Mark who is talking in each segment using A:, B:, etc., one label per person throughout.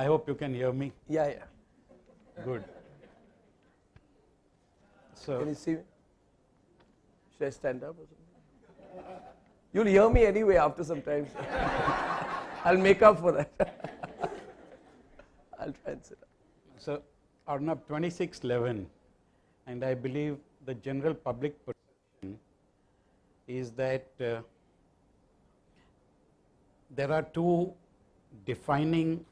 A: I hope you can hear me.
B: Yeah, yeah.
A: Good. So,
B: Can you see me? Should I stand up or something? You'll hear me anyway after some time. So I'll make up for that. I'll try and sit up.
A: so Arnab, 2611, and I believe the general public perception is that there are two defining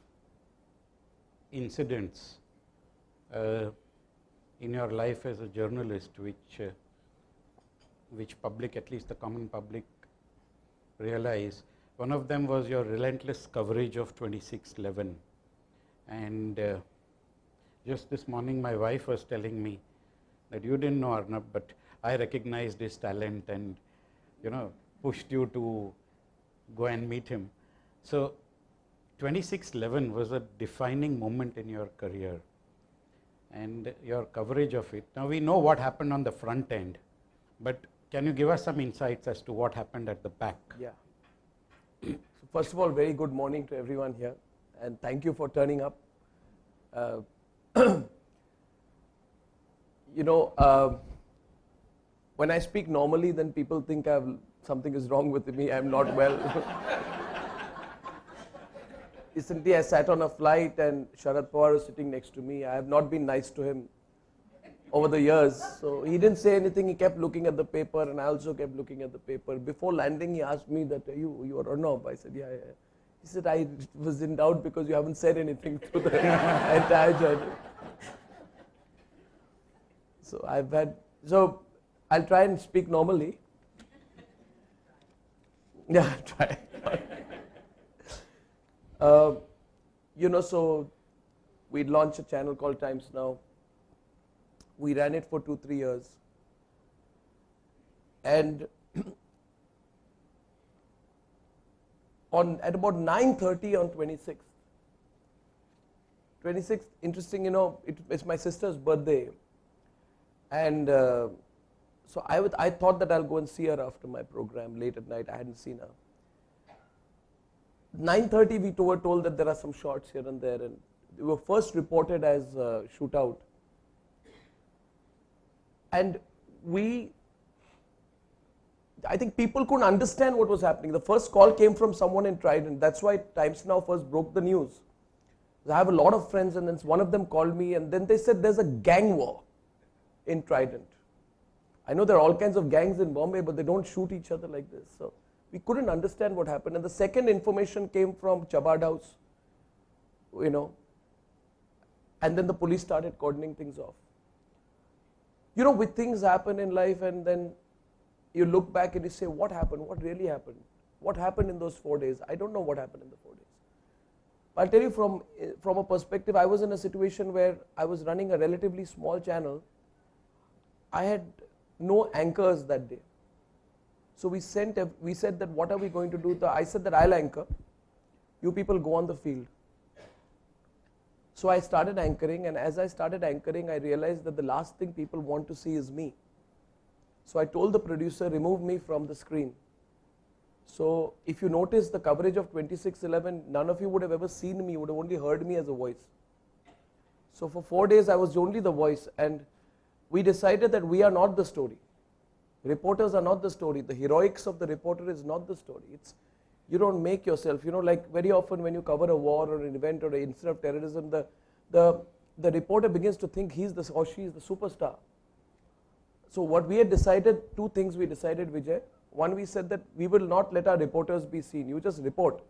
A: incidents in your life as a journalist, which public, at least the common public, realize. One of them was your relentless coverage of 2611, and just this morning my wife was telling me that you didn't know Arnab, but I recognized his talent and pushed you to go and meet him. So 2611 was a defining moment in your career and your coverage of it. Now we know what happened on the front end, but can you give us some insights as to what happened at the back?
B: Yeah. So first of all, very good morning to everyone here, and thank you for turning up. When I speak normally, then people think something is wrong with me. I'm not well. Recently, I sat on a flight, and Sharad Pawar was sitting next to me. I have not been nice to him over the years, so he didn't say anything. He kept looking at the paper, and I also kept looking at the paper. Before landing, he asked me that you are Arnab. I said, yeah. He said, I was in doubt because you haven't said anything through the entire journey. So I'll try and speak normally. Yeah, I'll try. So we'd launched a channel called Times Now. We ran it for 2-3 years. And at about 9:30 on 26th, interesting, it's my sister's birthday. And so I thought that I'll go and see her after my program late at night. I hadn't seen her. 9:30 we were told that there are some shots here and there, and they were first reported as shootout. And I think people couldn't understand what was happening. The first call came from someone in Trident. That's why Times Now first broke the news. I have a lot of friends, and then one of them called me, and then they said there's a gang war in Trident. I know there are all kinds of gangs in Bombay, but they don't shoot each other like this. So we couldn't understand what happened. And the second information came from Chabad House, and then the police started cordoning things off. With things happen in life, and then you look back and you say, what happened? What really happened? What happened in those 4 days? I don't know what happened in the 4 days. I'll tell you from a perspective, I was in a situation where I was running a relatively small channel. I had no anchors that day. So we said that what are we going to do? I said that I'll anchor. You people go on the field. So I started anchoring, and as I started anchoring, I realized that the last thing people want to see is me. So I told the producer, remove me from the screen. So if you notice the coverage of 2611, none of you would have ever seen me, you would have only heard me as a voice. So for 4 days I was only the voice, and we decided that we are not the story. Reporters are not the story. The heroics of the reporter is not the story. You don't make yourself, like very often when you cover a war or an event or an incident of terrorism, the reporter begins to think he or she is the superstar. So what we had decided, 2 things we decided, Vijay. One, we said that we will not let our reporters be seen. You just report.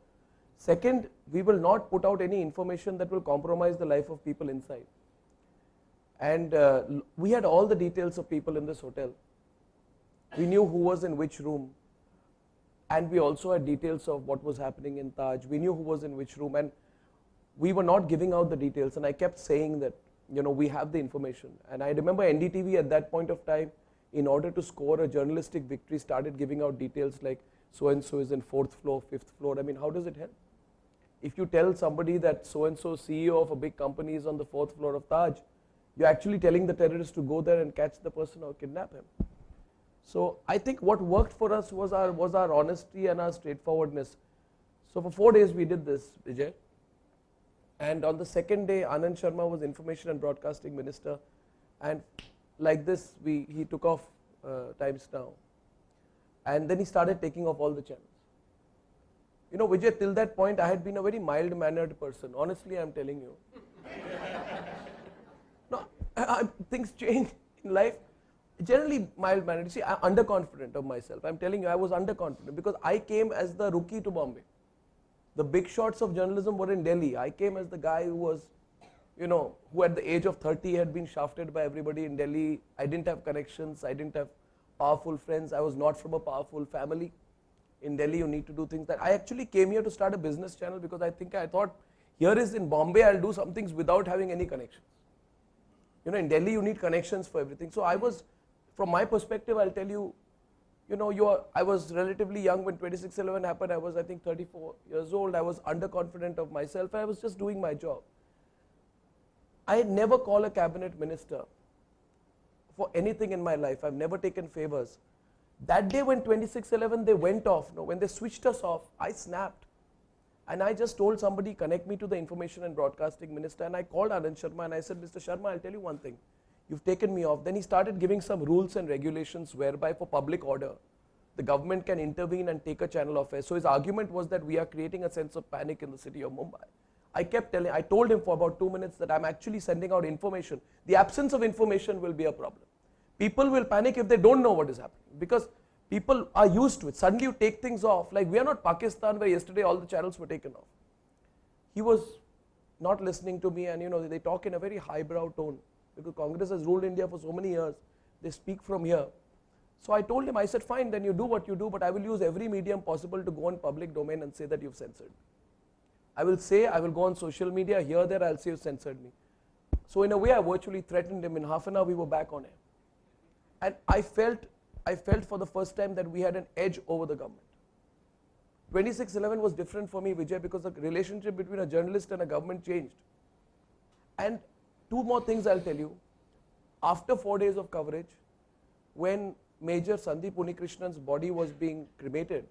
B: Second, we will not put out any information that will compromise the life of people inside. And we had all the details of people in this hotel. We knew who was in which room. And we also had details of what was happening in Taj. We knew who was in which room, and we were not giving out the details. And I kept saying that, we have the information. And I remember NDTV at that point of time, in order to score a journalistic victory, started giving out details like so-and-so is in 4th floor, 5th floor. I mean, how does it help? If you tell somebody that so-and-so CEO of a big company is on the 4th floor of Taj, you're actually telling the terrorist to go there and catch the person or kidnap him. So I think what worked for us was our honesty and our straightforwardness. So for 4 days we did this, Vijay. And on the second day, Anand Sharma was Information and Broadcasting Minister, and like this, he took off Times Now, and then he started taking off all the channels. You know, Vijay, till that point, I had been a very mild-mannered person. Honestly, I'm telling you. No, things change in life. Generally mild-mannered. See, I'm underconfident of myself. I'm telling you, I was underconfident because I came as the rookie to Bombay. The big shots of journalism were in Delhi. I came as the guy who was, you know, who at the age of 30 had been shafted by everybody in Delhi. I didn't have connections. I didn't have powerful friends. I was not from a powerful family. In Delhi, you need to do things that I actually came here to start a business channel because I thought here is in Bombay, I'll do some things without having any connections. You know, in Delhi, you need connections for everything. So I was, from my perspective, I'll tell you, you know, I was relatively young when 26/11 happened. I was, I think, 34 years old. I was underconfident of myself. I was just doing my job. I had never called a cabinet minister for anything in my life. I've never taken favors. That day when 26/11 they went off, no, when they switched us off, I snapped. And I just told somebody, connect me to the Information and Broadcasting Minister. And I called Anand Sharma and I said, Mr. Sharma, I'll tell you one thing. You've taken me off. Then he started giving some rules and regulations whereby for public order, the government can intervene and take a channel off air. So his argument was that we are creating a sense of panic in the city of Mumbai. I told him for about 2 minutes that I'm actually sending out information. The absence of information will be a problem. People will panic if they don't know what is happening because people are used to it. Suddenly you take things off. Like we are not Pakistan where yesterday all the channels were taken off. He was not listening to me and you know they talk in a very highbrow tone. Because Congress has ruled India for so many years, they speak from here. So I told him, I said, fine, then you do what you do, but I will use every medium possible to go on public domain and say that you've censored me. I will go on social media, here, there, I'll say you censored me. So in a way, I virtually threatened him. In half an hour, we were back on air. And I felt for the first time that we had an edge over the government. 26/11 was different for me, Vijay, because the relationship between a journalist and a government changed. And two more things I'll tell you. After 4 days of coverage, when Major Sandeep Unikrishnan's body was being cremated,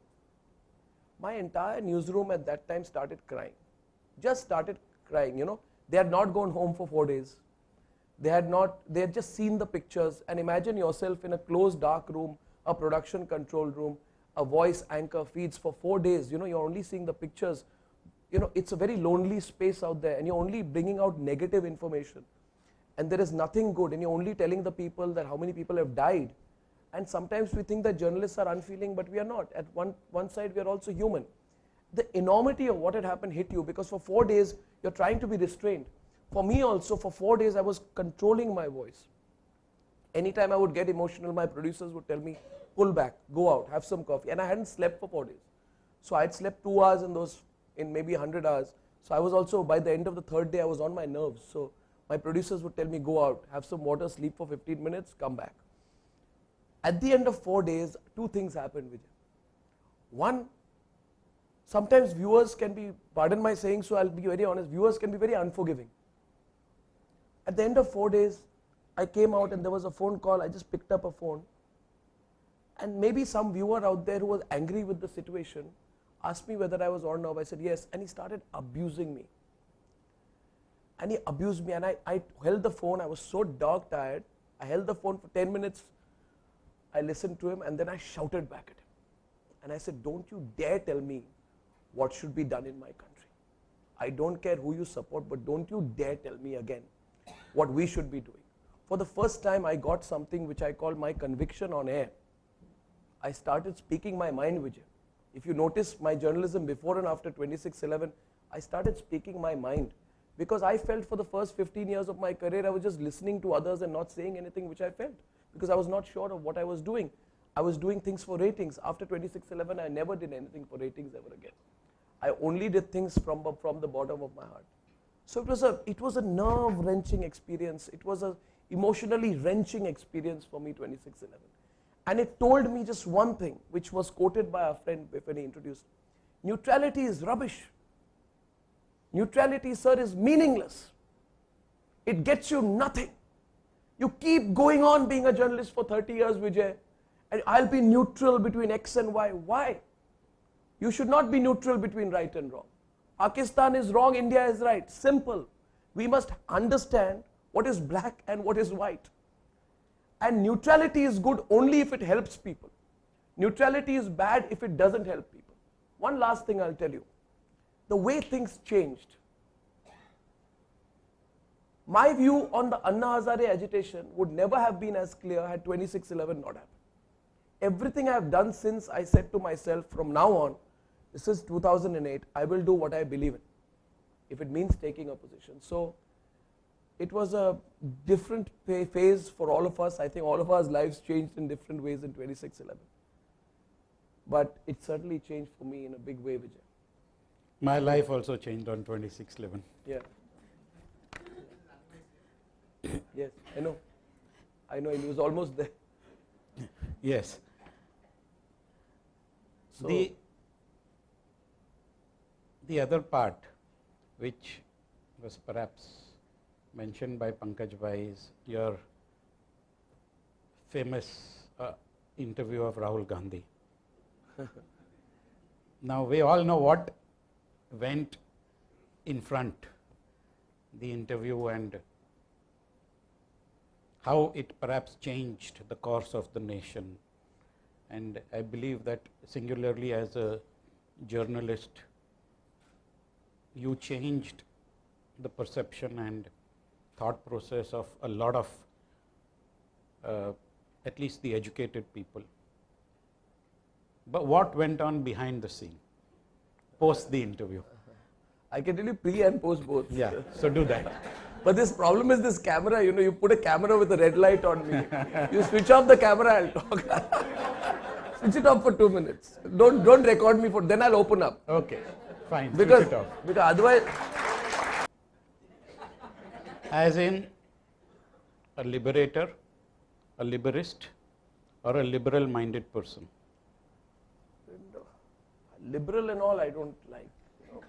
B: my entire newsroom at that time started crying. Just started crying, you know. They had not gone home for 4 days. They had just seen the pictures, and imagine yourself in a closed dark room, a production control room, a voice anchor feeds for 4 days, you know, you're only seeing the pictures. You know, it's a very lonely space out there and you're only bringing out negative information and there is nothing good and you're only telling the people that how many people have died. And sometimes we think that journalists are unfeeling, but we are not. At one side, we are also human. The enormity of what had happened hit you because for 4 days, you're trying to be restrained. For me also, for 4 days, I was controlling my voice. Anytime I would get emotional, my producers would tell me, pull back, go out, have some coffee. And I hadn't slept for 4 days. So I'd slept 2 hours in maybe 100 hours. So I was also, by the end of the third day, I was on my nerves. So my producers would tell me, go out, have some water, sleep for 15 minutes, come back. At the end of 4 days, two things happened, Vijay. One, sometimes viewers can be, pardon my saying so, I'll be very honest, viewers can be very unforgiving. At the end of 4 days, I came out and there was a phone call, I just picked up a phone. And maybe some viewer out there who was angry with the situation asked me whether I was on or off. I said yes, and he started abusing me. And he abused me and I held the phone, I was so dog tired, I held the phone for 10 minutes, I listened to him and then I shouted back at him. And I said, don't you dare tell me what should be done in my country. I don't care who you support, but don't you dare tell me again what we should be doing. For the first time, I got something which I call my conviction on air. I started speaking my mind, Vijay. If you notice my journalism before and after 26/11, I started speaking my mind because I felt for the first 15 years of my career, I was just listening to others and not saying anything which I felt because I was not sure of what I was doing. I was doing things for ratings. After 26/11, I never did anything for ratings ever again. I only did things from the bottom of my heart. So it was a nerve-wrenching experience. It was a emotionally wrenching experience for me, 26/11. And it told me just one thing, which was quoted by our friend when he introduced. Neutrality is rubbish. Neutrality, sir, is meaningless. It gets you nothing. You keep going on being a journalist for 30 years, Vijay, and I'll be neutral between X and Y. Why? You should not be neutral between right and wrong. Pakistan is wrong, India is right. Simple. We must understand what is black and what is white. And neutrality is good only if it helps people. Neutrality is bad if it doesn't help people. One last thing I'll tell you. The way things changed. My view on the Anna Hazare agitation would never have been as clear had 26/11 not happened. Everything I have done since, I said to myself, from now on, this is 2008, I will do what I believe in, if it means taking a position. So it was a different phase for all of us. I think all of our lives changed in different ways in 26/11. But it certainly changed for me in a big way, Vijay.
A: My life also changed on 26/11.
B: Yeah. Yes, I know. I know, he was almost there.
A: Yes.
B: So
A: The other part, which was perhaps mentioned by Pankaj Bhai, is your famous interview of Rahul Gandhi. Now we all know what went in front, the interview, and how it perhaps changed the course of the nation. And I believe that singularly as a journalist, you changed the perception and thought process of a lot of at least the educated people. But what went on behind the scene, post the interview?
B: I can tell you pre and post both.
A: Yeah, so do that.
B: But this problem is this camera, you know, you put a camera with a red light on me. You switch off the camera, I'll talk. Switch it off for 2 minutes. Don't record me for, then I'll open up.
A: Okay, fine,
B: Because,
A: switch it off.
B: because otherwise,
A: As in a liberator, a liberist, or a liberal minded person?
B: liberal and all I don't like. You know.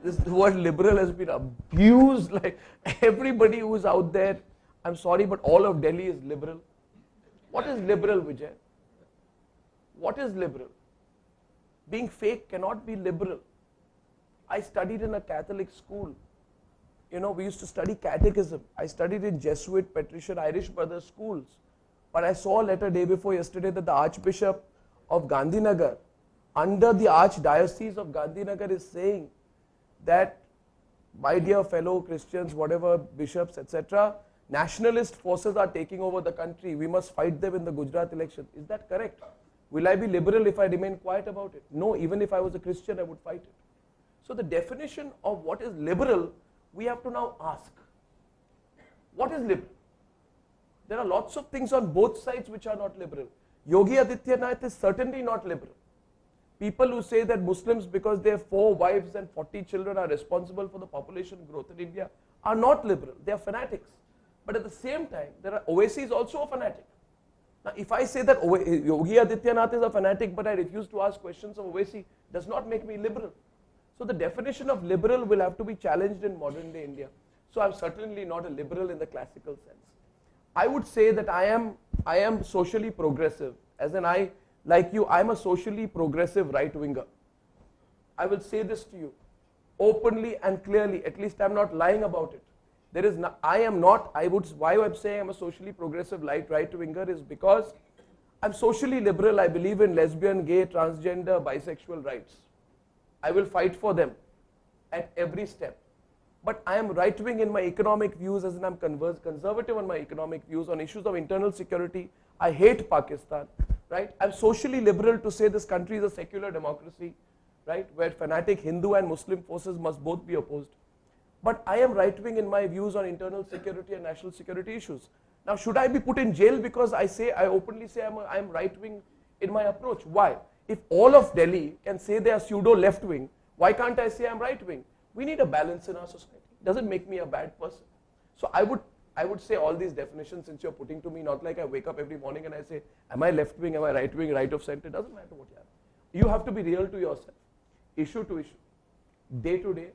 B: This word liberal has been abused. Like everybody who's out there, I'm sorry, but all of Delhi is liberal. What is liberal, Vijay? What is liberal? Being fake cannot be liberal. I studied in a Catholic school. You know, we used to study catechism. I studied in Jesuit, Patrician, Irish Brothers schools. But I saw a letter day before yesterday that the Archbishop of Gandhinagar, under the Archdiocese of Gandhinagar, is saying that, my dear fellow Christians, whatever bishops, etc., nationalist forces are taking over the country. We must fight them in the Gujarat election. Is that correct? Will I be liberal if I remain quiet about it? No, even if I was a Christian, I would fight it. So the definition of what is liberal, we have to now ask. What is liberal? There are lots of things on both sides which are not liberal. Yogi Adityanath is certainly not liberal. People who say that Muslims, because they have 4 wives and 40 children, are responsible for the population growth in India, are not liberal. They are fanatics. But at the same time, Owaisi is also a fanatic. Now, if I say that Yogi Adityanath is a fanatic, but I refuse to ask questions of Owaisi, does not make me liberal. So the definition of liberal will have to be challenged in modern day India. So I'm certainly not a liberal in the classical sense. I would say that I am socially progressive. As in like you, I'm a socially progressive right-winger. I will say this to you openly and clearly, at least I'm not lying about it. Why I'm saying I'm a socially progressive right-winger is because I'm socially liberal. I believe in lesbian, gay, transgender, bisexual rights. I will fight for them at every step. But I am right-wing in my economic views, as in I'm conservative on my economic views on issues of internal security. I hate Pakistan, right? I'm socially liberal to say this country is a secular democracy, right? Where fanatic Hindu and Muslim forces must both be opposed. But I am right-wing in my views on internal security and national security issues. Now, should I be put in jail because I openly say I'm right-wing in my approach? Why? If all of Delhi can say they are pseudo left-wing, why can't I say I'm right-wing? We need a balance in our society. It doesn't make me a bad person. So I would say all these definitions, since you're putting to me, not like I wake up every morning and I say, am I left-wing, am I right-wing, right of center? It doesn't matter what you are. You have to be real to yourself, issue to issue, day to day.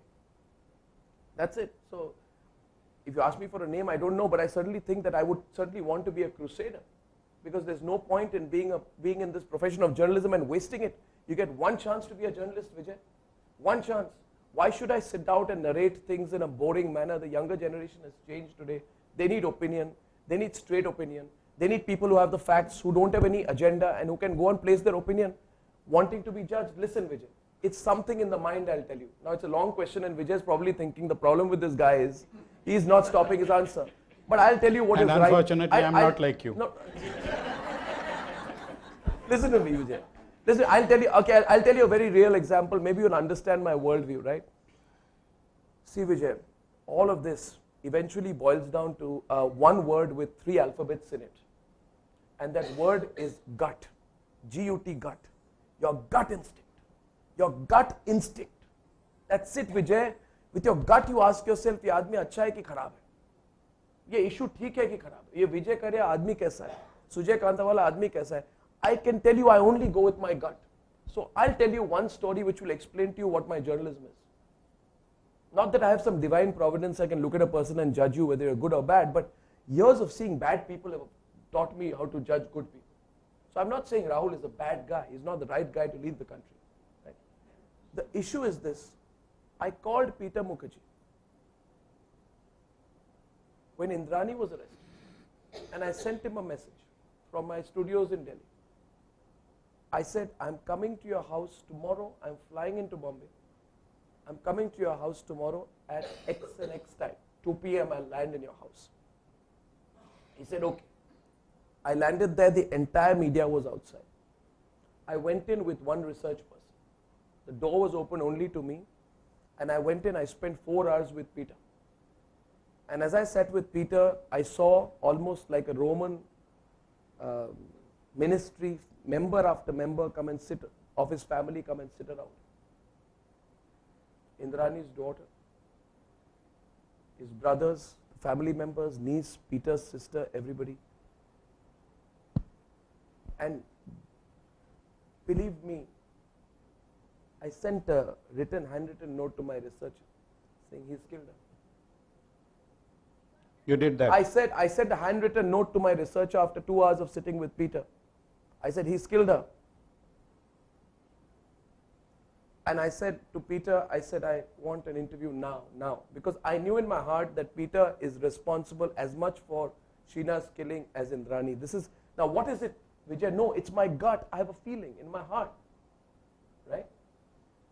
B: That's it. So if you ask me for a name, I don't know, but I certainly think that I would certainly want to be a crusader, because there's no point in being in this profession of journalism and wasting it. You get one chance to be a journalist, Vijay. One chance. Why should I sit down and narrate things in a boring manner? The younger generation has changed today. They need opinion. They need straight opinion. They need people who have the facts, who don't have any agenda and who can go and place their opinion wanting to be judged. Listen, Vijay, it's something in the mind, I'll tell you. Now it's a long question and Vijay is probably thinking the problem with this guy is he's not stopping his answer. But I'll tell you what
A: and
B: is right.
A: Unfortunately, I'm not like you.
B: No. Listen to me, Vijay. Listen, I'll tell you, okay, I'll tell you a very real example. Maybe you'll understand my worldview, right? See, Vijay, all of this eventually boils down to one word with 3 alphabets in it. And that word is gut. G-U-T, gut. Your gut instinct. Your gut instinct. That's it, Vijay. With your gut, you ask yourself, ये आदमी अच्छा है कि खराब है? ये issue ठीक है कि खराब है? ये विजय करे आदमी कैसा है? सुजय कांता वाला आदमी कैसा है? I can tell you I only go with my gut. So I'll tell you one story which will explain to you what my journalism is. Not that I have some divine providence, I can look at a person and judge you whether you're good or bad, but years of seeing bad people have taught me how to judge good people. So I'm not saying Rahul is a bad guy. He's not the right guy to lead the country. Right? The issue is this. I called Peter Mukherjee when Indrani was arrested, and I sent him a message from my studios in Delhi. I said, I'm coming to your house tomorrow. I'm flying into Bombay. I'm coming to your house tomorrow at X and X time. 2 p.m. I'll land in your house. He said, okay. I landed there. The entire media was outside. I went in with one research person. The door was open only to me. And I went in. I spent 4 hours with Peter. And as I sat with Peter, I saw almost like a Roman ministry, member after member come and sit, of his family come and sit around. Indrani's daughter, his brothers, family members, niece, Peter's sister, everybody. And believe me, I sent a handwritten note to my researcher saying he's killed her.
A: You did that?
B: I sent a handwritten note to my researcher after 2 hours of sitting with Peter. I said, he's killed her. And I said to Peter, I said, I want an interview now. Because I knew in my heart that Peter is responsible as much for Sheena's killing as Indrani. Now what is it, Vijay? No, it's my gut. I have a feeling in my heart. Right?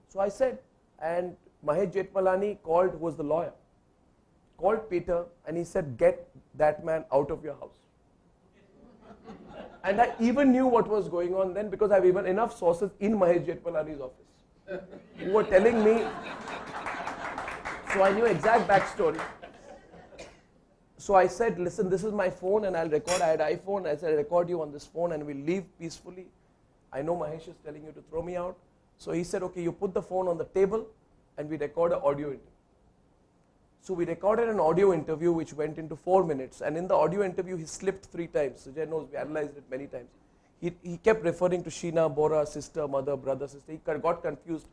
B: So I said, and Mahesh Jethmalani called, who was the lawyer, called Peter and he said, get that man out of your house. And I even knew what was going on then because I have even enough sources in Mahesh Jethmalani's office who were telling me. So I knew exact backstory. So I said, listen, this is my phone and I'll record. I had iPhone. I said, I record you on this phone and we'll leave peacefully. I know Mahesh is telling you to throw me out. So he said, okay, you put the phone on the table and we record an audio interview. So we recorded an audio interview which went into 4 minutes, and in the audio interview he slipped 3 times. Sujay knows, we analyzed it many times. He kept referring to Sheena, Bora, sister, mother, brother, sister. He got confused.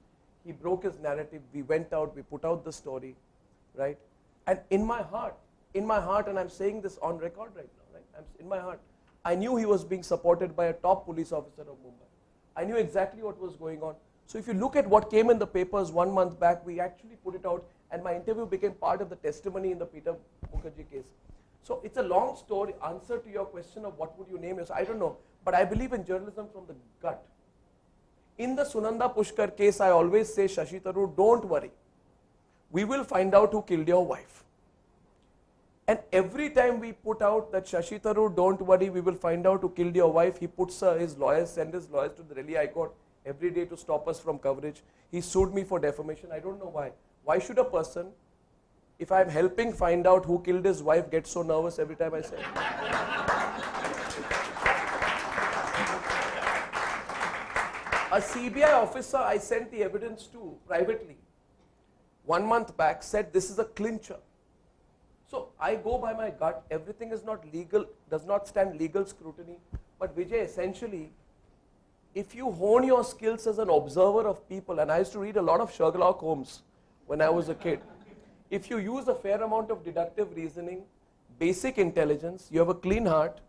B: He broke his narrative. We went out, we put out the story, right? And in my heart, and I'm saying this on record right now, right? In my heart, I knew he was being supported by a top police officer of Mumbai. I knew exactly what was going on. So if you look at what came in the papers 1 month back, we actually put it out. And my interview became part of the testimony in the Peter Mukherjee case. So it's a long story. Answer to your question of what would you name yourself, I don't know. But I believe in journalism from the gut. In the Sunanda Pushkar case, I always say, Shashi Tharoor, don't worry. We will find out who killed your wife. And every time we put out that Shashi Tharoor, don't worry, we will find out who killed your wife, he puts his lawyers, sends his lawyers to the Delhi High Court every day to stop us from coverage. He sued me for defamation. I don't know why. Why should a person, if I'm helping find out who killed his wife, get so nervous every time I say it? A CBI officer I sent the evidence to privately 1 month back said this is a clincher. So I go by my gut. Everything is not legal, does not stand legal scrutiny. But Vijay, essentially, if you hone your skills as an observer of people, and I used to read a lot of Sherlock Holmes when I was a kid. If you use a fair amount of deductive reasoning, basic intelligence, you have a clean heart,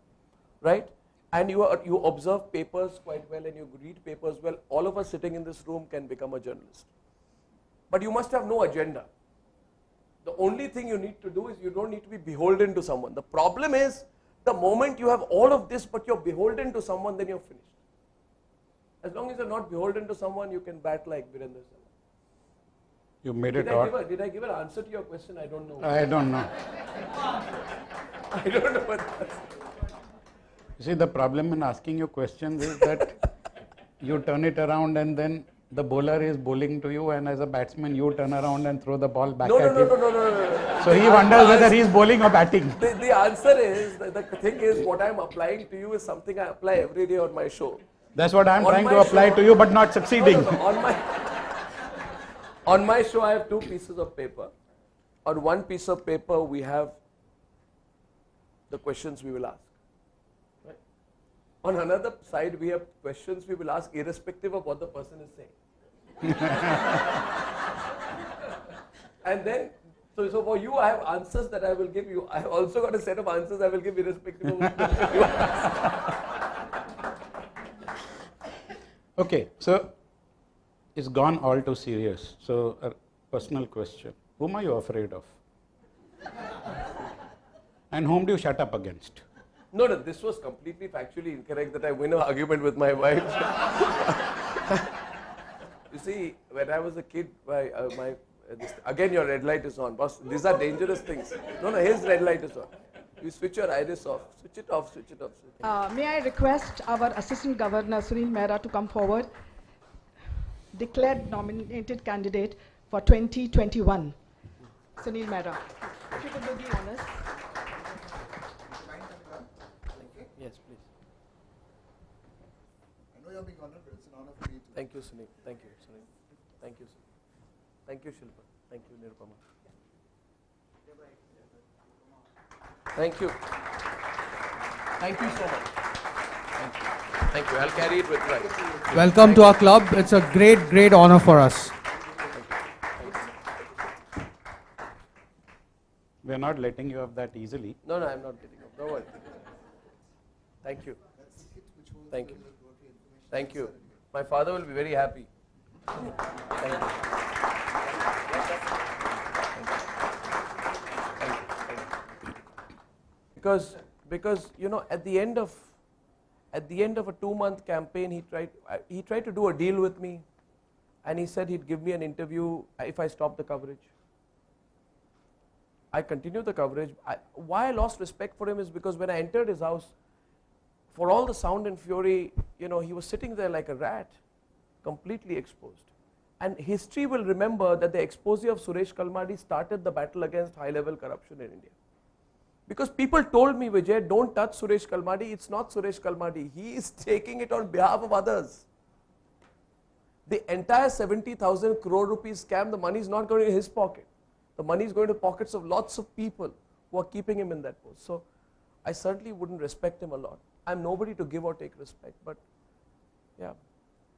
B: right? And you observe papers quite well and you read papers well, all of us sitting in this room can become a journalist. but you must have no agenda. The only thing you need to do is you don't need to be beholden to someone. The problem is the moment you have all of this but you're beholden to someone, then you're finished. As long as you're not beholden to someone, you can bat like Virendra Sehwag.
A: You made it out.
B: Did I give an answer to your question? I don't know.
A: I don't know.
B: I don't know what that's.
A: You see, the problem in asking you questions is that you turn it around and then the bowler is bowling to you, and as a batsman you turn around and throw the ball back at him.
B: No.
A: So he wonders whether he is bowling or batting.
B: The answer is, the thing is, what I'm applying to you is something I apply every day on my show.
A: That's what I'm
B: On
A: trying
B: my
A: to apply
B: show-
A: to you, but not succeeding.
B: On my show, I have two pieces of paper. On one piece of paper, we have the questions we will ask. Right? On another side, we have questions we will ask irrespective of what the person is saying. And then, so for you, I have answers that I will give you. I have also got a set of answers I will give irrespective of what question you ask.
A: Okay, so it's gone all too serious. So a personal question. Whom are you afraid of? And whom do you shut up against?
B: No, this was completely factually incorrect that I win an argument with my wife. You see, when I was a kid, again your red light is on. Boss, these are dangerous things. No, his red light is on. You switch your iris off. Switch it off, switch it off.
C: May I request our Assistant Governor Sunil Mehra to come forward? Declared nominated candidate for 2021. Sunil Mehra. If you could do the honors.
B: Yes, please.
D: I know you're being honored, but it's an honor for me to.
B: Thank you, Sunil. Thank you, Sunil. Thank you, Sunil. Thank you, Shilpa. Thank you, Nirupama. Thank you. Thank you so much. Thank you. Thank you. I'll carry it with pride.
E: Welcome to our club. It's a great honor for us.
A: We are not letting you have that easily.
B: No, I'm not getting up. Don't worry. Thank you. Thank you. Thank you. My father will be very happy. Thank you. Because you know, at the end of a 2-month campaign, he tried to do a deal with me, and he said he'd give me an interview if I stopped the coverage. I continued the coverage. Why I lost respect for him is because when I entered his house, for all the sound and fury, you know, he was sitting there like a rat, completely exposed. And history will remember that the expose of Suresh Kalmadi started the battle against high-level corruption in India. Because people told me, Vijay, don't touch Suresh Kalmadi. It's not Suresh Kalmadi. He is taking it on behalf of others. The entire 70,000 crore rupees scam, the money is not going in his pocket. The money is going to pockets of lots of people who are keeping him in that post. So I certainly wouldn't respect him a lot. I'm nobody to give or take respect, but yeah.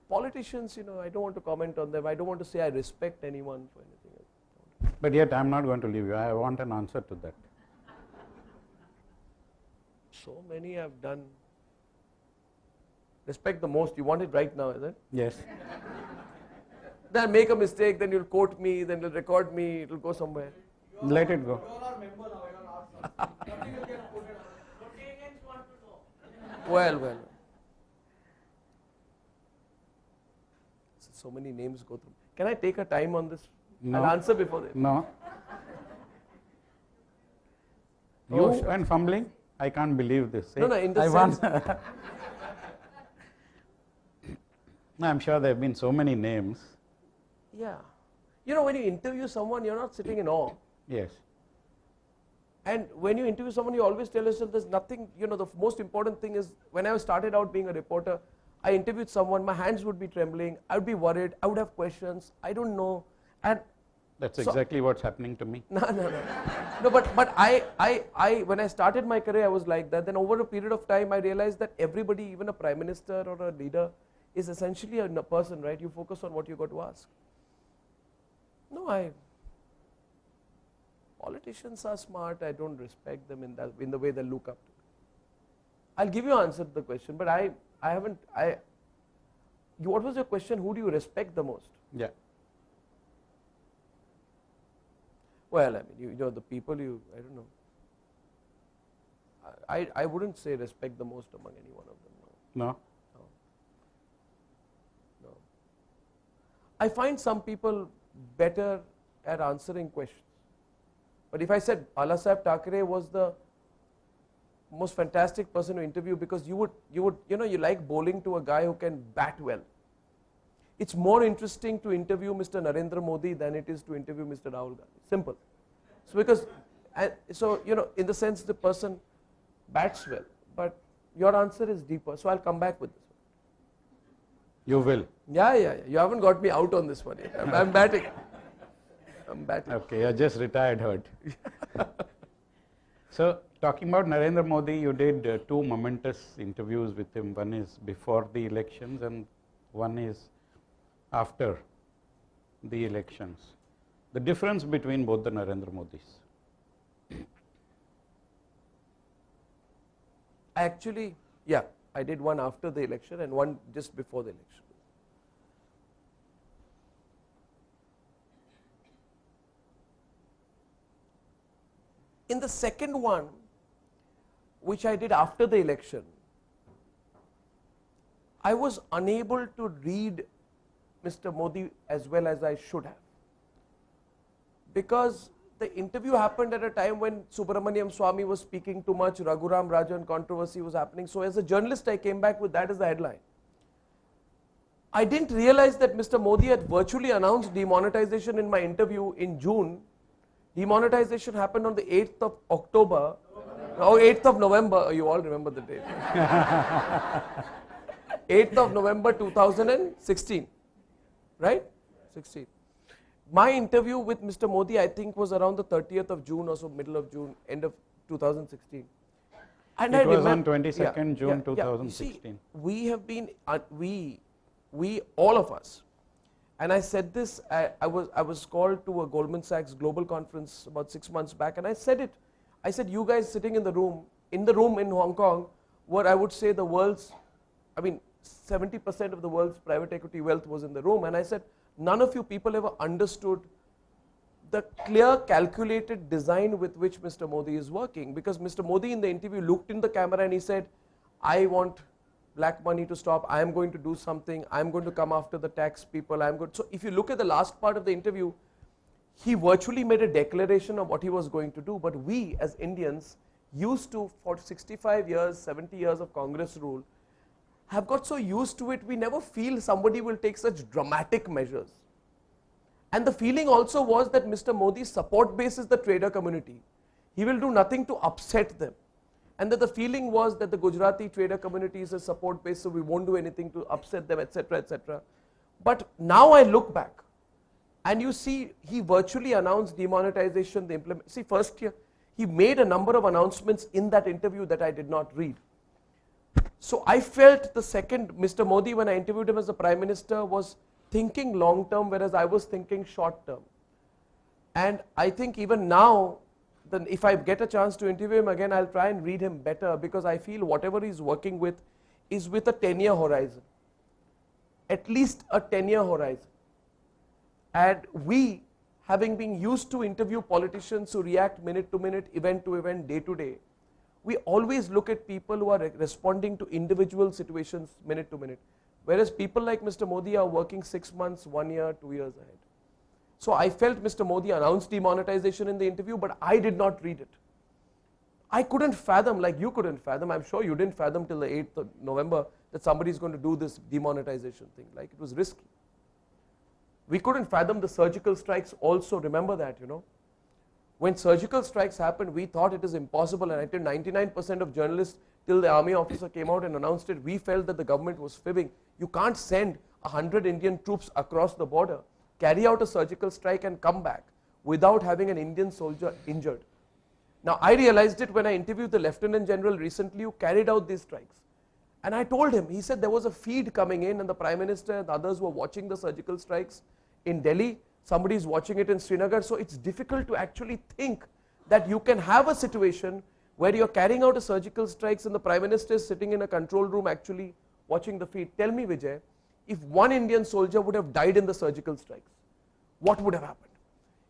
B: Politicians, you know, I don't want to comment on them. I don't want to say I respect anyone for anything else.
A: But yet I'm not going to leave you. I want an answer to that.
B: So many have done. Respect the most. You want it right now, is it?
A: Yes.
B: Then make a mistake, then you'll quote me, then you'll record me, it'll go somewhere.
A: Let it go.
B: Well. So many names go through. Can I take a time on this?
A: No.
B: I'll answer before that.
A: No. You
B: Oh, sure.
A: and fumbling? I can't believe this.
B: No, in the
A: I
B: sense.
A: No, I'm sure there have been so many names.
B: Yeah. You know, when you interview someone, you're not sitting in awe.
A: Yes.
B: And when you interview someone, you always tell yourself there's nothing, you know, the most important thing is when I started out being a reporter, I interviewed someone, my hands would be trembling, I would be worried, I would have questions, I don't know. And
A: That's
B: so,
A: exactly what's happening to me.
B: No, but I when I started my career, I was like that. Then over a period of time, I realized that everybody, even a prime minister or a leader, is essentially a person, right? You focus on what you got to ask. No, politicians are smart. I don't respect them in the way they look up to me. I'll give you an answer to the question, but what was your question? Who do you respect the most?
A: Yeah.
B: Well, I mean, you know, the people I don't know. I wouldn't say respect the most among any one of them. No.
A: No?
B: No. I find some people better at answering questions. But if I said Balasaheb Thackeray was the most fantastic person to interview, because you know, you like bowling to a guy who can bat well. It's more interesting to interview Mr. Narendra Modi than it is to interview Mr. Rahul Gandhi. Simple. So because, so you know, in the sense the person bats well, but your answer is deeper. So I'll come back with this one.
A: You will.
B: Yeah. You haven't got me out on this one yet. I'm batting. I'm batting.
A: Okay, you're just retired hurt. So, talking about Narendra Modi, you did two momentous interviews with him. One is before the elections and one is after the elections. The difference between both the Narendra Modis.
B: Actually, yeah, I did one after the election and one just before the election. In the second one, which I did after the election, I was unable to read Mr. Modi as well as I should have, because the interview happened at a time when Subramaniam Swamy was speaking too much, Raghuram Rajan controversy was happening. So as a journalist, I came back with that as the headline. I didn't realize that Mr. Modi had virtually announced demonetization in my interview in June. Demonetization happened on the 8th of October, or 8th of November, you all remember the date. 8th of November 2016, right? 16. My interview with Mr. Modi, I think, was around the 30th of June or so, middle of June, end of 2016. And
A: it was on 22nd June 2016.
B: See, we have been, we all of us, and I said this, I was called to a Goldman Sachs global conference about 6 months back, and I said it. I said, you guys sitting in the room in Hong Kong, where I would say the world's, 70% of the world's private equity wealth was in the room, and I said, none of you people ever understood the clear calculated design with which Mr. Modi is working, because Mr. Modi in the interview looked in the camera and he said, I want black money to stop, I am going to do something, I am going to come after the tax people, I am going to. So if you look at the last part of the interview, he virtually made a declaration of what he was going to do, but we as Indians, used to, for 65 years, 70 years of Congress rule, have got so used to it, we never feel somebody will take such dramatic measures. And the feeling also was that Mr. Modi's support base is the trader community. He will do nothing to upset them. And that the feeling was that the Gujarati trader community is a support base, so we won't do anything to upset them, etc., etc. But now I look back, and you see, he virtually announced demonetization, the implement. See, first here, he made a number of announcements in that interview that I did not read. So I felt the second, Mr. Modi, when I interviewed him as the Prime Minister, was thinking long term, whereas I was thinking short term. And I think even now, then if I get a chance to interview him again, I'll try and read him better, because I feel whatever he's working with is with a 10-year horizon. At least a 10-year horizon. And we, having been used to interview politicians who react minute to minute, event to event, day to day, we always look at people who are responding to individual situations minute to minute. Whereas people like Mr. Modi are working 6 months, 1 year, 2 years ahead. So I felt Mr. Modi announced demonetization in the interview, but I did not read it. I couldn't fathom, like you couldn't fathom, I'm sure you didn't fathom till the 8th of November that somebody is going to do this demonetization thing. Like, it was risky. We couldn't fathom the surgical strikes also, remember that, you know. When surgical strikes happened, we thought it is impossible, and I think 99% of journalists, till the army officer came out and announced it, we felt that the government was fibbing. You can't send 100 Indian troops across the border, carry out a surgical strike and come back without having an Indian soldier injured. Now, I realized it when I interviewed the Lieutenant General recently who carried out these strikes. And I told him, he said there was a feed coming in and the Prime Minister and others were watching the surgical strikes in Delhi. Somebody is watching it in Srinagar, so it's difficult to actually think that you can have a situation where you're carrying out a surgical strikes and the Prime Minister is sitting in a control room actually watching the feed. Tell me, Vijay, if one Indian soldier would have died in the surgical strikes, what would have happened?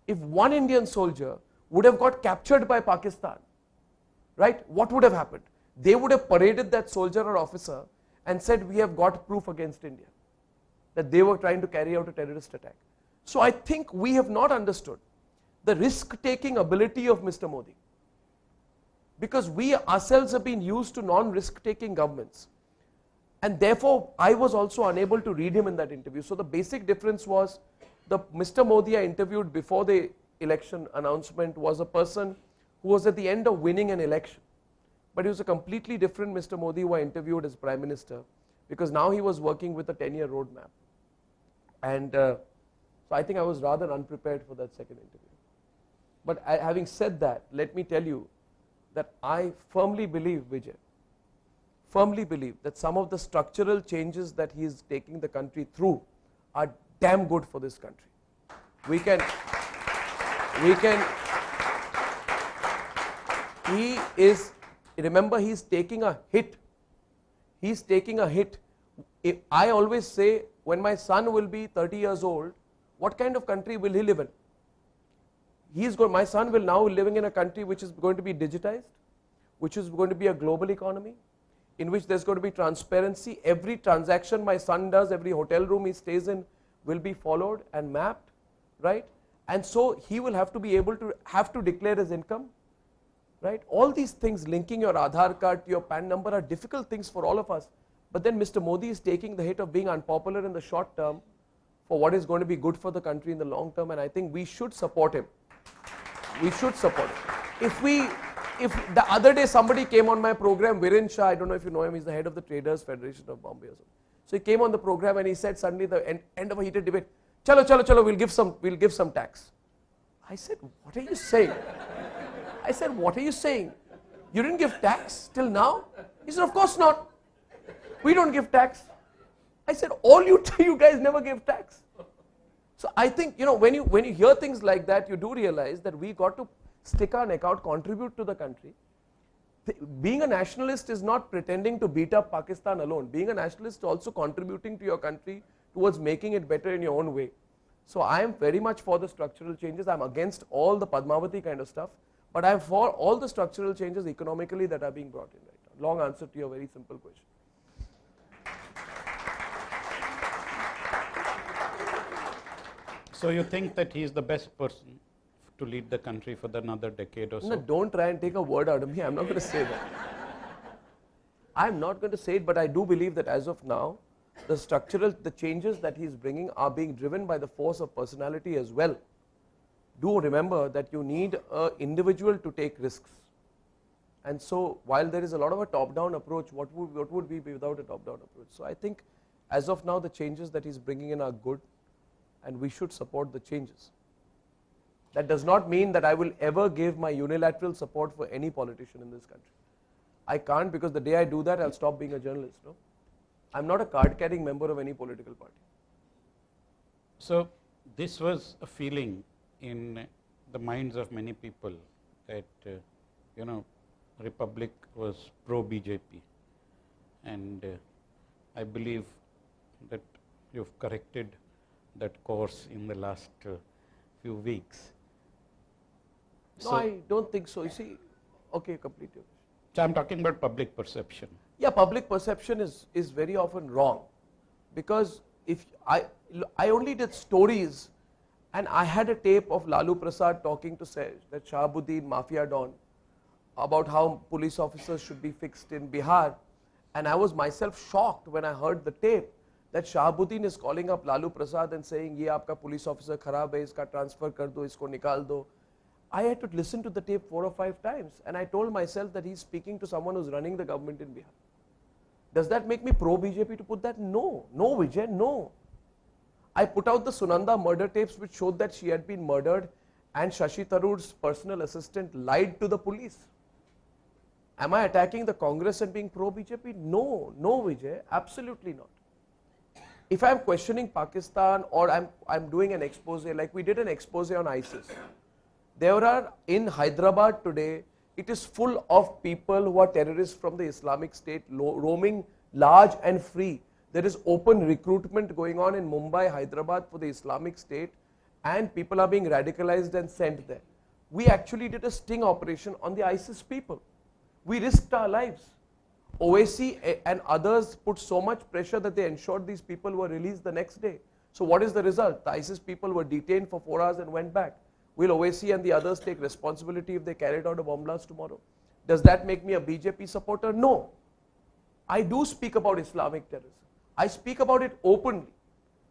B: if one Indian soldier would have got captured by Pakistan, right, what would have happened? They would have paraded that soldier or officer and said, we have got proof against India that they were trying to carry out a terrorist attack. So I think we have not understood the risk-taking ability of Mr. Modi, because we ourselves have been used to non-risk-taking governments, and therefore I was also unable to read him in that interview. So the basic difference was, the Mr. Modi I interviewed before the election announcement was a person who was at the end of winning an election, but he was a completely different Mr. Modi who I interviewed as Prime Minister, because now he was working with a 10-year roadmap. And so I think I was rather unprepared for that second interview. But having said that, let me tell you that I firmly believe, Vijay, firmly believe that some of the structural changes that he is taking the country through are damn good for this country. He is, remember, he's taking a hit. He's taking a hit. I always say, when my son will be 30 years old, what kind of country will he live in? My son will now living in a country which is going to be digitized, which is going to be a global economy, in which there's going to be transparency. Every transaction my son does, every hotel room he stays in will be followed and mapped, right? And so he will have to be able to declare his income, right? All these things, linking your Aadhaar card to your PAN number, are difficult things for all of us. But then Mr. Modi is taking the hit of being unpopular in the short term for what is going to be good for the country in the long term, and I think we should support him. We should support him. If the other day somebody came on my program, Viren Shah, I don't know if you know him, he's the head of the Traders Federation of Bombay or something. So he came on the program and he said suddenly, the end of a heated debate, chalo, we'll give some tax. I said, what are you saying? I said, what are you saying? You didn't give tax till now? He said, of course not. We don't give tax. I said, all you guys never give tax. So I think, when you hear things like that, you do realize that we got to stick our neck out, contribute to the country. Being a nationalist is not pretending to beat up Pakistan alone. Being a nationalist is also contributing to your country towards making it better in your own way. So I am very much for the structural changes. I'm against all the Padmavati kind of stuff, but I'm for all the structural changes economically that are being brought in right now. Long answer to your very simple question.
A: So you think that he is the best person to lead the country for another decade or so?
B: No, don't try and take a word out of me. I'm not going to say that. I'm not going to say it, but I do believe that as of now, the changes that he's bringing are being driven by the force of personality as well. Do remember that you need an individual to take risks. And so while there is a lot of a top-down approach, what would we be without a top-down approach? So I think as of now, the changes that he's bringing in are good, and we should support the changes. That does not mean that I will ever give my unilateral support for any politician in this country. I can't, because the day I do that, I'll stop being a journalist. No? I'm not a card-carrying member of any political party.
A: So this was a feeling in the minds of many people that, Republic was pro-BJP, and I believe that you've corrected that course in the last few weeks.
B: No, I don't think so. You see, okay, complete your question.
A: So I'm talking about public perception.
B: Yeah, public perception is very often wrong, because if I only did stories, and I had a tape of Lalu Prasad talking to that Shahabuddin Mafia Don about how police officers should be fixed in Bihar, and I was myself shocked when I heard the tape that Shahabuddin is calling up Lalu Prasad and saying, "Ye aapka police officer kharab hai, iska transfer kar do, isko nikal do." I had to listen to the tape 4 or 5 times, and I told myself that he's speaking to someone who's running the government in Bihar. Does that make me pro-BJP to put that? No, no, Vijay, no. I put out the Sunanda murder tapes which showed that she had been murdered, and Shashi Tharoor's personal assistant lied to the police. Am I attacking the Congress and being pro-BJP? No, no, Vijay, absolutely not. If I'm questioning Pakistan, or I'm doing an expose, like we did an expose on ISIS, there are in Hyderabad today, it is full of people who are terrorists from the Islamic State roaming large and free. There is open recruitment going on in Mumbai, Hyderabad for the Islamic State, and people are being radicalized and sent there. We actually did a sting operation on the ISIS people. We risked our lives. OAC and others put so much pressure that they ensured these people were released the next day. So what is the result? The ISIS people were detained for 4 hours and went back. Will OAC and the others take responsibility if they carried out a bomb blast tomorrow? Does that make me a BJP supporter? No. I do speak about Islamic terrorism. I speak about it openly.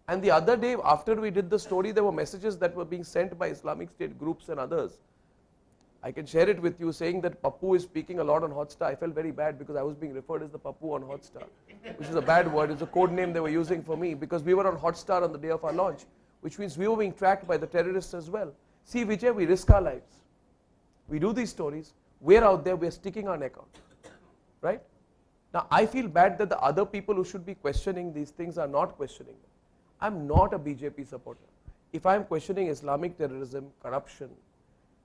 B: And the other day, after we did the story, there were messages that were being sent by Islamic State groups and others. I can share it with you, saying that Pappu is speaking a lot on Hotstar. I felt very bad because I was being referred as the Pappu on Hotstar, which is a bad word. It's a code name they were using for me because we were on Hotstar on the day of our launch, which means we were being tracked by the terrorists as well. See, Vijay, we risk our lives. We do these stories. We're out there, we're sticking our neck out. Right? Now, I feel bad that the other people who should be questioning these things are not questioning them. I'm not a BJP supporter. If I'm questioning Islamic terrorism, corruption,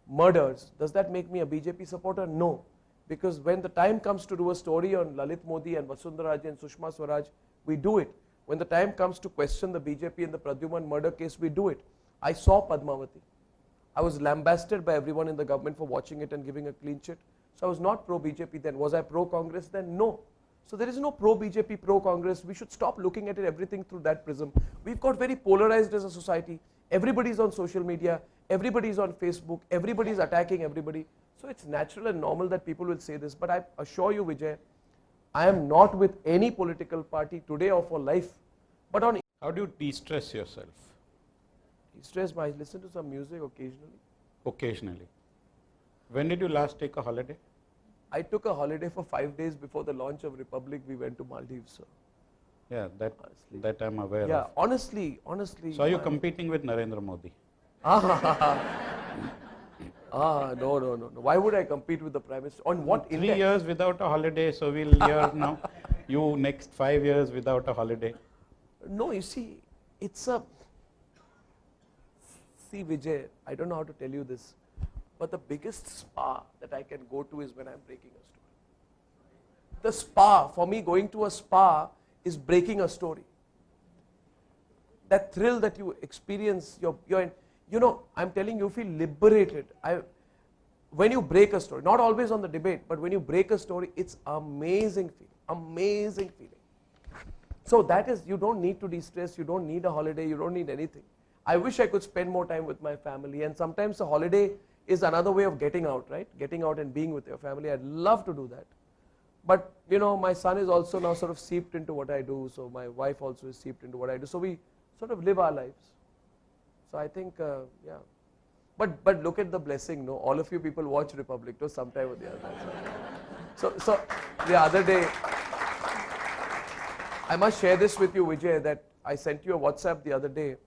B: murders, does that make me a BJP supporter? No. Because when the time comes to do a story on Lalit Modi and Vasundhara Raje and Sushma Swaraj, we do it. When the time comes to question the BJP in the Pradyuman murder case, we do it. I saw Padmavati. I was lambasted by everyone in the government for watching it and giving a clean chit. So I was not pro-BJP then. Was I pro-Congress then? No. So there is no pro-BJP, pro-Congress. We should stop looking at it, everything through that prism. We've got very polarized as a society. Everybody's on social media. Everybody's on Facebook. Everybody's attacking everybody. So it's natural and normal that people will say this. But I assure you, Vijay, I am not with any political party today or for life. But on
A: How do you de-stress yourself?
B: stress, I listen to some music occasionally.
A: Occasionally. When did you last take a holiday?
B: I took a holiday for 5 days before the launch of Republic. We went to Maldives. So.
A: Yeah,
B: Honestly.
A: that I'm aware
B: Yeah,
A: of.
B: honestly.
A: So are you competing with Narendra Modi?
B: No. Why would I compete with the Prime Minister? On what
A: 3
B: index?
A: years without a holiday, so we'll hear now. You next 5 years without a holiday.
B: No, you see, it's a... See, Vijay, I don't know how to tell you this, but the biggest spa that I can go to is when I'm breaking a story. The spa, for me, going to a spa is breaking a story. That thrill that you experience, I'm telling you, feel liberated. When you break a story, not always on the debate, but when you break a story, it's amazing feeling. So that is, you don't need to de-stress, you don't need a holiday, you don't need anything. I wish I could spend more time with my family, and sometimes a holiday is another way of getting out, right? Getting out and being with your family. I'd love to do that. But, my son is also now sort of seeped into what I do, so my wife also is seeped into what I do. So we sort of live our lives. So I think, yeah. But look at the blessing, no? All of you people watch Republic, no? Sometime or the other. So the other day, I must share this with you, Vijay, that I sent you a WhatsApp the other day.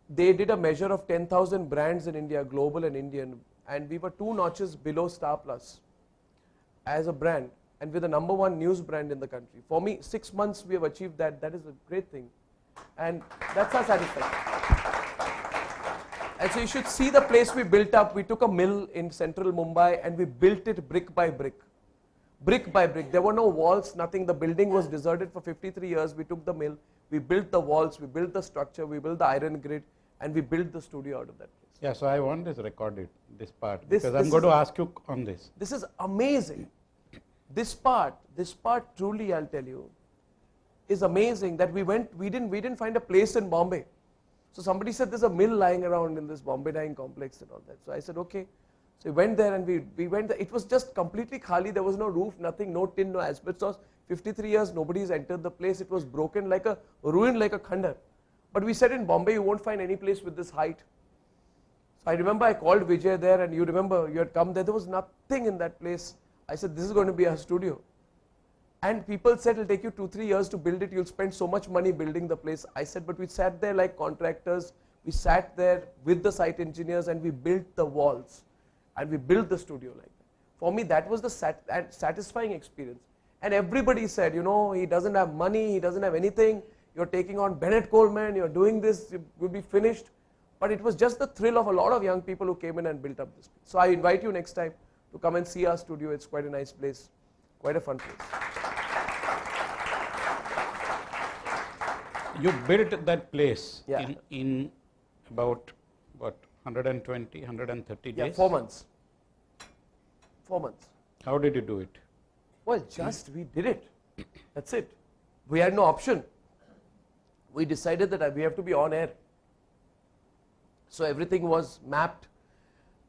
B: They did a measure of 10,000 brands in India, global and Indian, and we were 2 notches below Star Plus as a brand, and we're the #1 news brand in the country. For me, 6 months we have achieved that. That is a great thing, and that's our satisfaction. And so you should see the place we built up. We took a mill in central Mumbai and we built it brick by brick. Brick by brick. There were no walls, nothing. The building was deserted for 53 years. We took the mill, we built the walls, we built the structure, we built the iron grid, and we built the studio out of that place.
A: Yeah, so I want this recorded, this part,
B: This
A: because I'm going to ask you on this.
B: This is amazing. This part truly, I'll tell you, is amazing that we didn't find a place in Bombay. So somebody said there's a mill lying around in this Bombay Dyeing Complex and all that. So I said, okay. So we went there and we went there. It was just completely khali. There was no roof, nothing, no tin, no asbestos. 53 years, nobody's entered the place. It was broken ruined like a khandar. But we said in Bombay, you won't find any place with this height. So I remember I called Vijay there, and you remember you had come there. There was nothing in that place. I said, this is going to be our studio. And people said, it'll take you 2-3 years to build it. You'll spend so much money building the place. I said, but we sat there like contractors. We sat there with the site engineers and we built the walls. And we built the studio like that. For me, that was the satisfying experience. And everybody said, he doesn't have money, he doesn't have anything. You're taking on Bennett Coleman, you're doing this, you'll be finished. But it was just the thrill of a lot of young people who came in and built up this place. So I invite you next time to come and see our studio. It's quite a nice place, quite a fun place.
A: you built that place
B: Yeah.
A: in about what 120, 130
B: Yeah,
A: days?
B: 4 months. 4 months.
A: How did you do it?
B: Well, just we did it. That's it. We had no option. We decided that we have to be on air. So everything was mapped.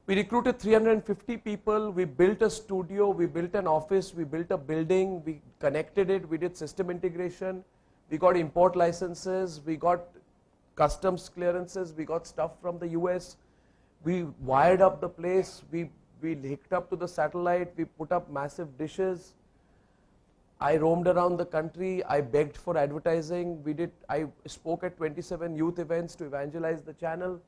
B: We recruited 350 people. We built a studio. We built an office. We built a building. We connected it. We did system integration. We got import licenses. We got customs clearances. We got stuff from the US. We wired up the place. We hooked up to the satellite. We put up massive dishes. I roamed around the country. I begged for advertising. I spoke at 27 youth events to evangelize the channel.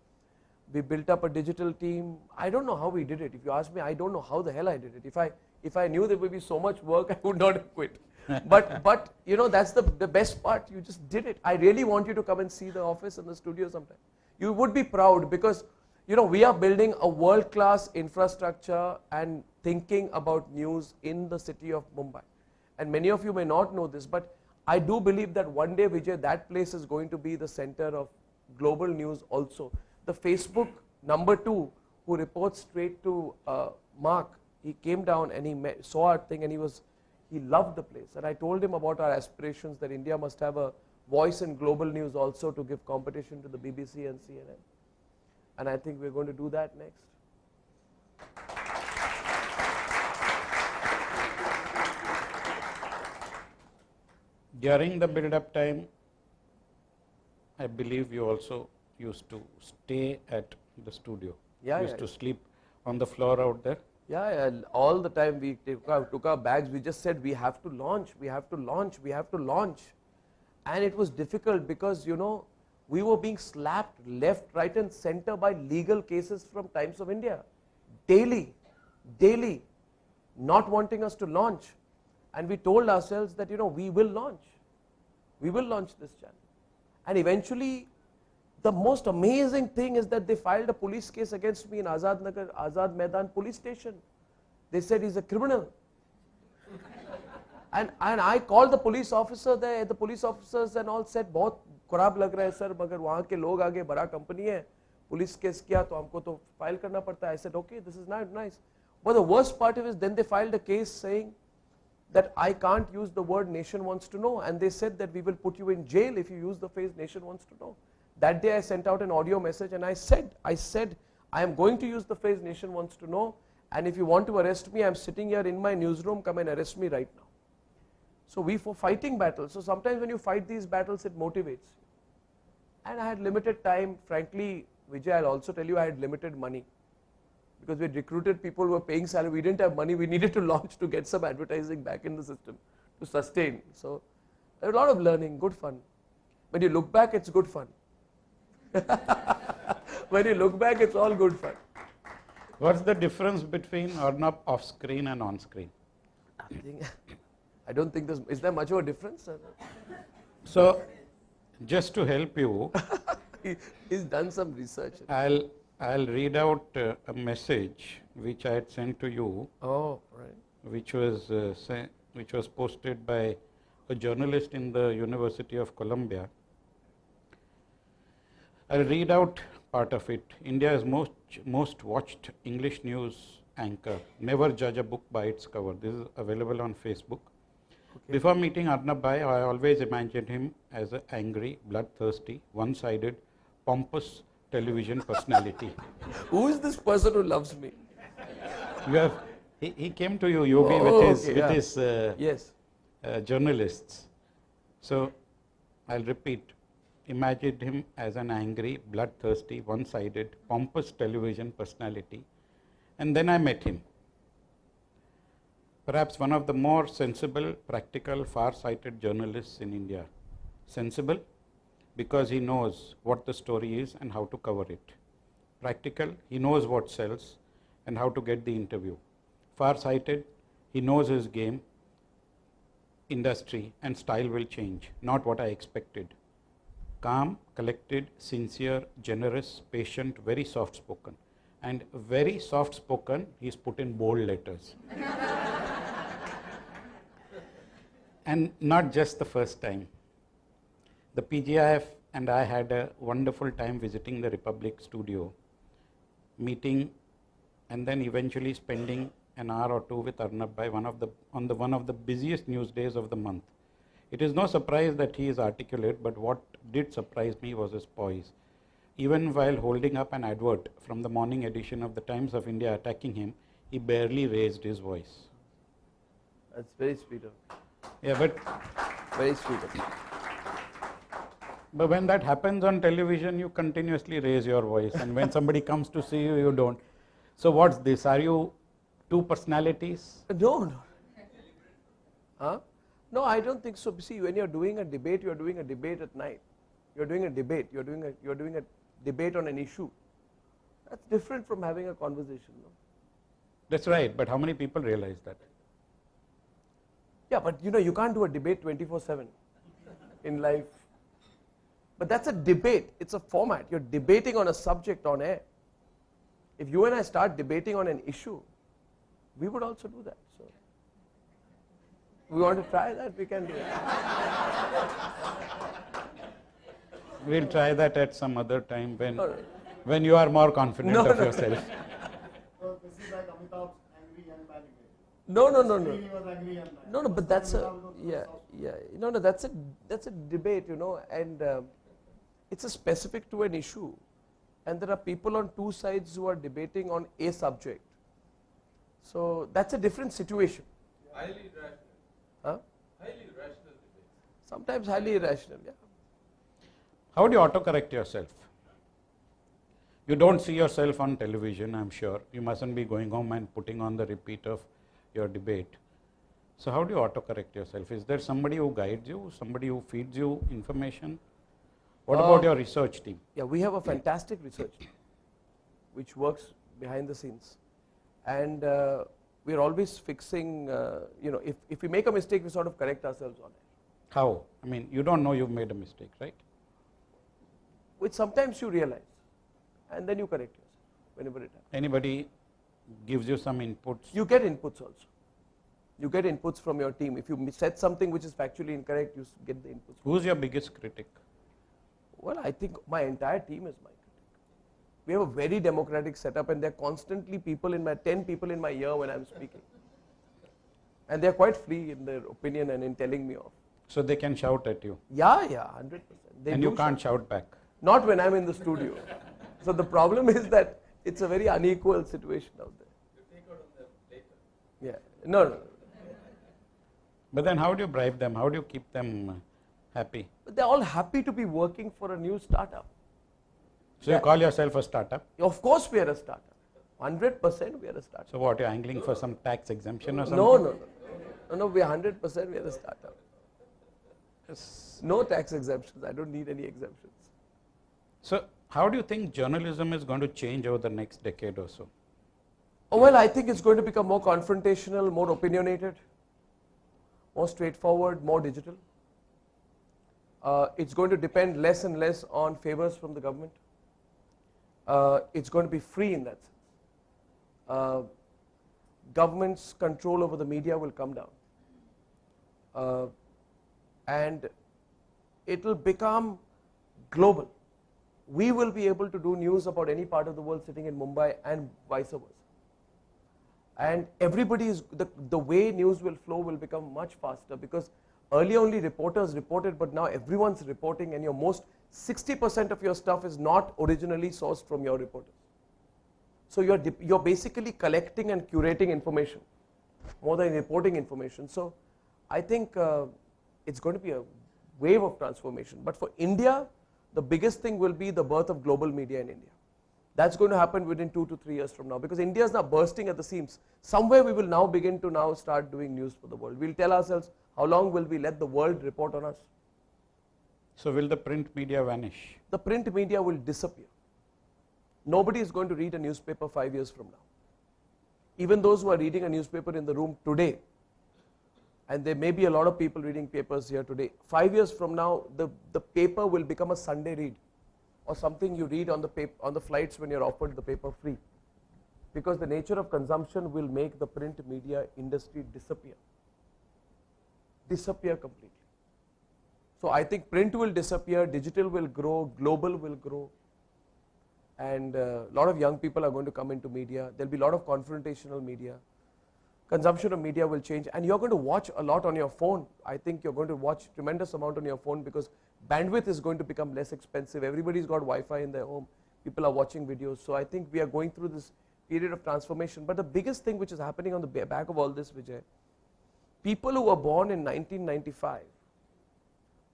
B: We built up a digital team. I don't know how we did it. If you ask me, I don't know how the hell I did it. If I knew there would be so much work, I would not have quit. But you know, that's the best part. You just did it. I really want you to come and see the office and the studio sometime. You would be proud because you know we are building a world-class infrastructure and thinking about news in the city of Mumbai. And many of you may not know this, but I do believe that one day, Vijay, that place is going to be the center of global news also. The Facebook #2, who reports straight to Mark, he came down and he saw our thing and he loved the place. And I told him about our aspirations that India must have a voice in global news also to give competition to the BBC and CNN. And I think we're going to do that next.
A: During the build-up time, I believe you also used to stay at the studio.
B: Yeah,
A: used
B: yeah.
A: to sleep on the floor out there.
B: Yeah, all the time we took our bags, we just said we have to launch, we have to launch, we have to launch. And it was difficult because, you know, we were being slapped left, right and center by legal cases from Times of India. Daily, not wanting us to launch. And we told ourselves that, you know, we will launch. We will launch this channel. And eventually, the most amazing thing is that they filed a police case against me in Azad Maidan police station. They said he's a criminal. and I called the police officer there. The police officers and all said, बहुत खराब लग रहा है sir, मगर वहाँ के लोग आगे बड़ा कंपनी है, पुलिस केस किया तो हमको तो फाइल करना पड़ता है. I said, okay, this is not nice. But the worst part of it is then they filed a case saying that I can't use the word nation wants to know, and they said that we will put you in jail if you use the phrase nation wants to know. That day I sent out an audio message and I said I am going to use the phrase nation wants to know, and if you want to arrest me, I am sitting here in my newsroom, come and arrest me right now. So we were fighting battles. So sometimes when you fight these battles, it motivates you. And I had limited time. Frankly, Vijay, I'll also tell you I had limited money. Because we had recruited people who were paying salary, we didn't have money, we needed to launch to get some advertising back in the system to sustain. So there was a lot of learning, good fun. When you look back, it's good fun. When you look back, it's all good fun.
A: What's the difference between Arnab off-screen and on-screen?
B: I don't think is there much of a difference?
A: So, just to help you,
B: He's done some research.
A: I'll read out a message which I had sent to you,
B: Oh, right.
A: which was posted by a journalist in the University of Columbia. I'll read out part of it. India's most watched English news anchor. Never judge a book by its cover. This is available on Facebook. Okay. Before meeting Arnab Bhai, I always imagined him as an angry, bloodthirsty, one-sided, pompous television personality.
B: Who is this person who loves me?
A: He came to you, Yogi, with his
B: yes.
A: Journalists. So, I'll repeat. Imagined him as an angry, bloodthirsty, one-sided, pompous television personality. And then I met him. Perhaps one of the more sensible, practical, far-sighted journalists in India. Sensible because he knows what the story is and how to cover it. Practical, he knows what sells and how to get the interview. Far-sighted, he knows his game, industry and style will change, not what I expected. Calm, collected, sincere, generous, patient, very soft-spoken. And very soft-spoken, he's put in bold letters. And not just the first time. The PGIF and I had a wonderful time visiting the Republic studio, meeting and then eventually spending an hour or two with Arnab Bhai on one of the busiest news days of the month. It is no surprise that he is articulate, but what did surprise me was his poise. Even while holding up an advert from the morning edition of the Times of India attacking him, he barely raised his voice.
B: That's very sweet of you.
A: Yeah, but
B: Very sweet of you.
A: when that happens on television, you continuously raise your voice, and when somebody comes to see you, you don't. So what's this? Are you two personalities?
B: No. Huh? No, I don't think so. See, when you're doing a debate, you're doing a debate at night. You're doing a debate. You're doing a debate on an issue. That's different from having a conversation. No?
A: That's right, but how many people realize that?
B: Yeah, but you can't do a debate 24/7 in life. But that's a debate. It's a format. You're debating on a subject on air. If you and I start debating on an issue, we would also do that. So, we want to try that, we can do it.
A: We'll try that at some other time
B: No.
A: when you are more confident
B: No,
A: of
B: no.
A: yourself.
D: So this is like Amitabh's angry young man again.
B: No.
D: He was angry young man.
B: No, but that's a that's a debate, and it's a specific to an issue, and there are people on two sides who are debating on a subject. So that's a different situation.
F: Highly irrational.
B: Huh?
F: Highly irrational debate.
B: Sometimes highly irrational. Yeah.
A: How do you autocorrect yourself? You don't see yourself on television, I'm sure. You mustn't be going home and putting on the repeat of your debate. So how do you autocorrect yourself? Is there somebody who guides you, somebody who feeds you information? What about your research team?
B: Yeah, we have a fantastic research team which works behind the scenes, and we're always fixing. If we make a mistake, we sort of correct ourselves on it.
A: How? I mean, you don't know you've made a mistake, right?
B: Which sometimes you realize, and then you correct yourself whenever it happens.
A: Anybody gives you some inputs?
B: You get inputs also. You get inputs from your team. If you said something which is factually incorrect, you get the inputs.
A: Who's your biggest critic?
B: Well, I think my entire team is my critic. We have a very democratic setup, and there are constantly 10 people in my ear when I'm speaking. And they're quite free in their opinion and in telling me off.
A: So they can shout at you.
B: Yeah, 100%. They
A: And
B: do
A: you can't shout back.
B: Not when I'm in the studio. So the problem is that it's a very unequal situation out there.
F: You take out on them later.
B: Yeah. No.
A: But then how do you bribe them? How do you keep them happy?
B: But they're all happy to be working for a new startup.
A: So you call yourself a startup?
B: Of course we are a startup. 100% we are a startup.
A: So what, you're angling for some tax exemption or something?
B: No, we are 100% we are a startup. No tax exemptions. I don't need any exemptions.
A: So how do you think journalism is going to change over the next decade or so?
B: Oh, well, I think it's going to become more confrontational, more opinionated, more straightforward, more digital. It's going to depend less and less on favors from the government. It's going to be free in that sense. Government's control over the media will come down. And it will become global. We will be able to do news about any part of the world sitting in Mumbai and vice versa. And the way news will flow will become much faster, because earlier only reporters reported, but now everyone's reporting, and 60% of your stuff is not originally sourced from your reporters. So you're basically collecting and curating information more than reporting information. So I think it's going to be a wave of transformation. But for India, the biggest thing will be the birth of global media in India. That's going to happen within 2 to 3 years from now, because India is now bursting at the seams. Somewhere we will now begin to start doing news for the world. We'll tell ourselves, how long will we let the world report on us?
A: So will the print media vanish?
B: The print media will disappear. Nobody is going to read a newspaper 5 years from now. Even those who are reading a newspaper in the room today, and there may be a lot of people reading papers here today, 5 years from now, the paper will become a Sunday read, or something you read on the flights when you're offered the paper free. Because the nature of consumption will make the print media industry disappear completely. So I think print will disappear, digital will grow, global will grow, and a lot of young people are going to come into media. There'll be a lot of confrontational media. Consumption of media will change, and you're going to watch a lot on your phone. I think you're going to watch tremendous amount on your phone because bandwidth is going to become less expensive. Everybody's got Wi-Fi in their home. People are watching videos. So I think we are going through this period of transformation. But the biggest thing which is happening on the back of all this, Vijay, people who were born in 1995,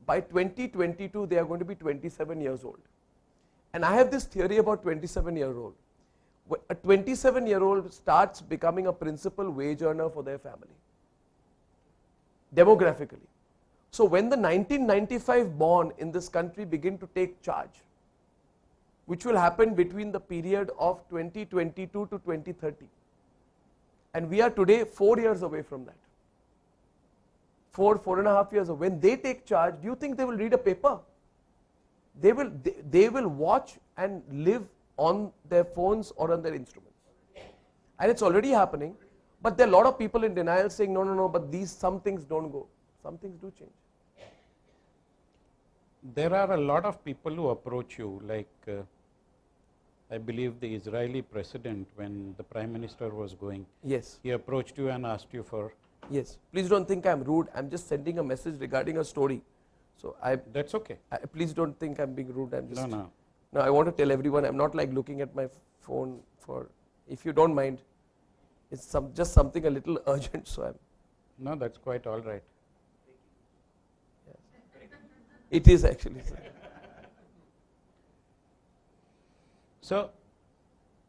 B: by 2022 they are going to be 27 years old. And I have this theory about 27-year-old. A 27-year-old starts becoming a principal wage earner for their family, demographically. So when the 1995 born in this country begin to take charge, which will happen between the period of 2022 to 2030, and we are today 4 years away from that. 4.5 years away. When they take charge, do you think they will read a paper? They will watch and live on their phones or on their instruments. And it's already happening, but there are a lot of people in denial saying, no, but some things don't go. Some things do change.
A: There are a lot of people who approach you, like I believe the Israeli president, when the Prime Minister was going,
B: Yes.
A: he approached you and asked you for.
B: Yes. Please don't think I'm rude. I'm just sending a message regarding a story. So
A: That's okay.
B: please don't think I'm being rude. I'm just.
A: No.
B: No, I want to tell everyone I'm not like looking at my phone for. If you don't mind, it's just something a little urgent. So I'm.
A: No, that's quite all right.
B: It is actually. Sir.
A: So,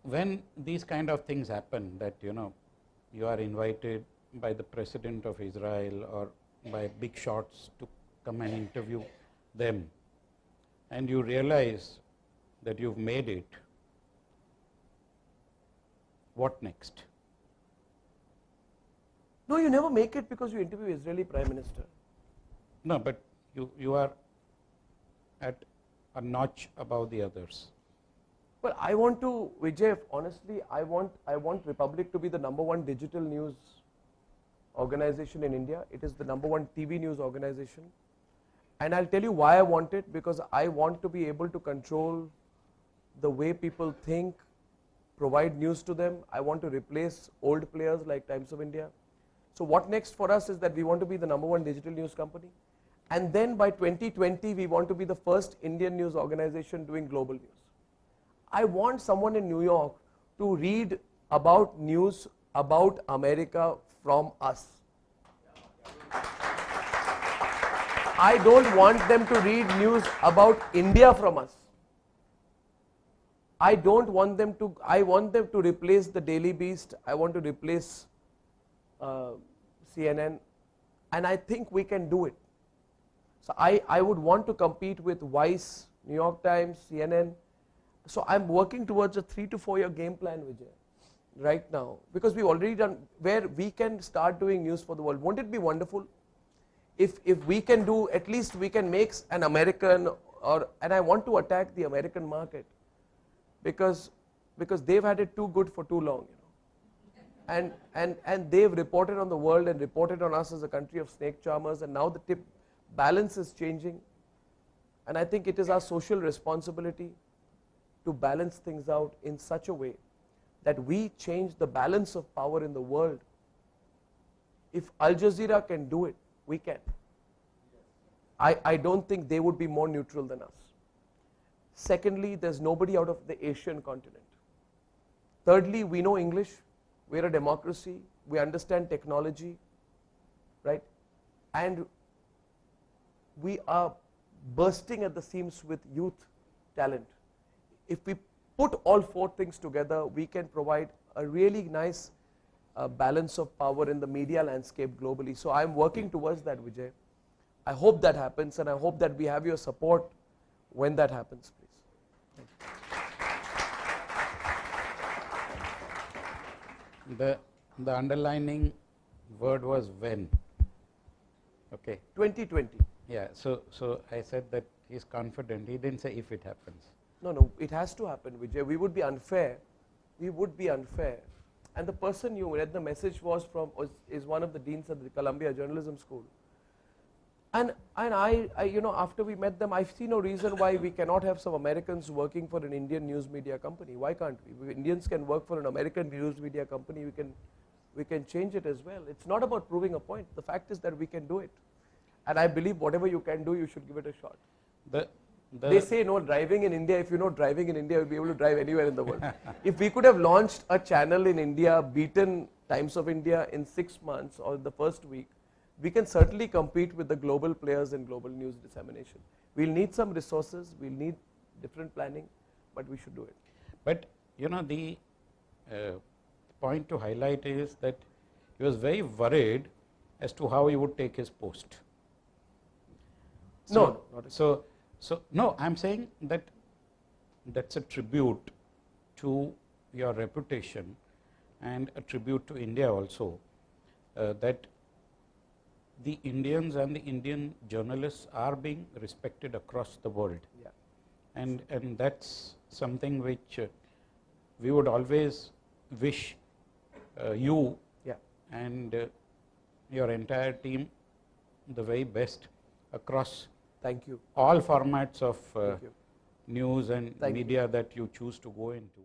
A: when these kind of things happen, that you are invited by the President of Israel or by big shots to come and interview them, and you realize that you've made it, what next?
B: No, you never make it because you interview Israeli Prime Minister.
A: No, but you are at a notch above the others.
B: Well, I want to, Vijay, honestly, I want Republic to be the #1 digital news organization in India. It is the #1 TV news organization. And I'll tell you why I want it, because I want to be able to control the way people think, provide news to them. I want to replace old players like Times of India. So what next for us is that we want to be the #1 digital news company. And then by 2020, we want to be the first Indian news organization doing global news. I want someone in New York to read about news about America from us. I don't want them to read news about India from us. I want them to replace the Daily Beast. I want to replace CNN, and I think we can do it. So I would want to compete with Vice, New York Times, CNN. So I'm working towards a 3 to 4 year game plan, Vijay, right now, because we've already done where we can start doing news for the world. Won't it be wonderful if we can do, at least we can make an American, and I want to attack the American market because they've had it too good for too long, and they've reported on the world and reported on us as a country of snake charmers, and now the balance is changing, and I think it is our social responsibility to balance things out in such a way that we change the balance of power in the world. If Al Jazeera can do it, we can. I don't think they would be more neutral than us. Secondly, there's nobody out of the Asian continent. Thirdly, we know English, we're a democracy, we understand technology, right? And we are bursting at the seams with youth talent. If we put all 4 things together, we can provide a really nice balance of power in the media landscape globally. So I'm working towards that, Vijay. I hope that happens, and I hope that we have your support when that happens, please.
A: The underlining word was when. Okay.
B: 2020.
A: Yeah. So I said that he's confident. He didn't say if it happens.
B: No, it has to happen, Vijay. We would be unfair. We would be unfair. And the person you read the message is one of the deans at the Columbia Journalism School. And you know, after we met them, I see no reason why we cannot have some Americans working for an Indian news media company. Why can't we? Indians can work for an American news media company. We can change it as well. It's not about proving a point. The fact is that we can do it. And I believe whatever you can do, you should give it a shot. They say no driving in India. If you know driving in India, you'll be able to drive anywhere in the world. If we could have launched a channel in India, beaten Times of India in 6 months or the first week, we can certainly compete with the global players in global news dissemination. We'll need some resources, we'll need different planning, but we should do it.
A: But you know, the point to highlight is that he was very worried as to how he would take his post.
B: No, not at all.
A: So no, I'm saying that that's a tribute to your reputation and a tribute to India also, that the Indians and the Indian journalists are being respected across the world.
B: Yeah.
A: And that's something which we would always wish you
B: Yeah.
A: and your entire team the very best across
B: Thank you.
A: all formats of
B: Thank you.
A: news and
B: Thank you.
A: media that you choose to go into.